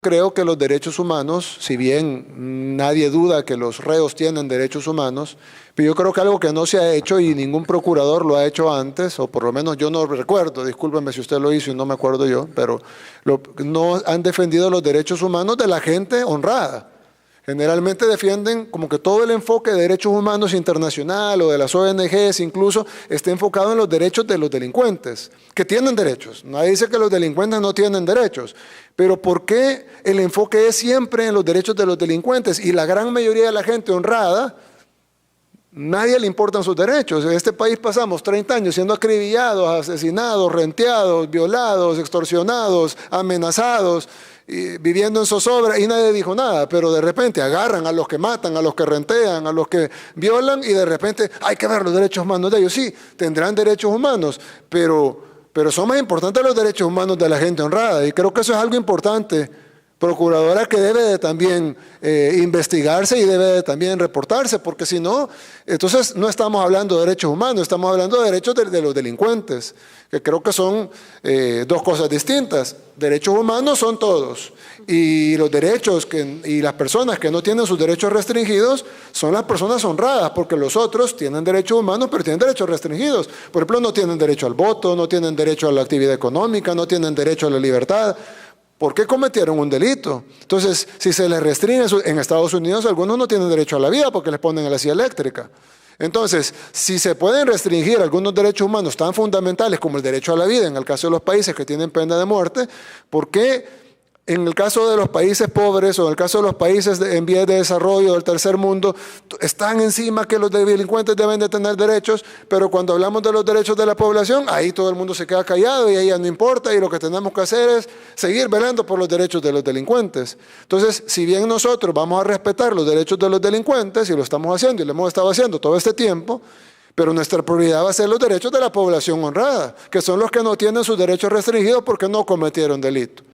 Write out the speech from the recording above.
Creo que los derechos humanos, si bien nadie duda que los reos tienen derechos humanos, pero yo creo que algo que no se ha hecho y ningún procurador lo ha hecho antes, o por lo menos yo no recuerdo, discúlpeme si usted lo hizo y no me acuerdo yo, pero no han defendido los derechos humanos de la gente honrada. Generalmente defienden como que todo el enfoque de derechos humanos internacional o de las ONGs incluso esté enfocado en los derechos de los delincuentes, que tienen derechos. Nadie dice que los delincuentes no tienen derechos, pero ¿por qué el enfoque es siempre en los derechos de los delincuentes? Y la gran mayoría de la gente honrada, nadie le importan sus derechos. En este país pasamos 30 años siendo acribillados, asesinados, renteados, violados, extorsionados, amenazados, viviendo en zozobra y nadie dijo nada, pero de repente agarran a los que matan, a los que rentean, a los que violan y de repente hay que ver los derechos humanos de ellos. Sí, tendrán derechos humanos, pero son más importantes los derechos humanos de la gente honrada y creo que eso es algo importante, procuradora, que debe de también investigarse y debe de también reportarse, porque si no, entonces no estamos hablando de derechos humanos, estamos hablando de derechos de los delincuentes, que creo que son dos cosas distintas. Derechos humanos son todos y los derechos y las personas que no tienen sus derechos restringidos son las personas honradas, porque los otros tienen derechos humanos pero tienen derechos restringidos. Por ejemplo, no tienen derecho al voto, no tienen derecho a la actividad económica, no tienen derecho a la libertad. ¿Por qué cometieron un delito? Entonces, si se les restringe, en Estados Unidos algunos no tienen derecho a la vida porque les ponen a la silla eléctrica. Entonces, si se pueden restringir algunos derechos humanos tan fundamentales como el derecho a la vida, en el caso de los países que tienen pena de muerte, ¿por qué en el caso de los países pobres o en el caso de los países en vías de desarrollo del tercer mundo están encima que los delincuentes deben de tener derechos, pero cuando hablamos de los derechos de la población, ahí todo el mundo se queda callado y ahí ya no importa y lo que tenemos que hacer es seguir velando por los derechos de los delincuentes? Entonces, si bien nosotros vamos a respetar los derechos de los delincuentes y lo estamos haciendo y lo hemos estado haciendo todo este tiempo, pero nuestra prioridad va a ser los derechos de la población honrada, que son los que no tienen sus derechos restringidos porque no cometieron delito.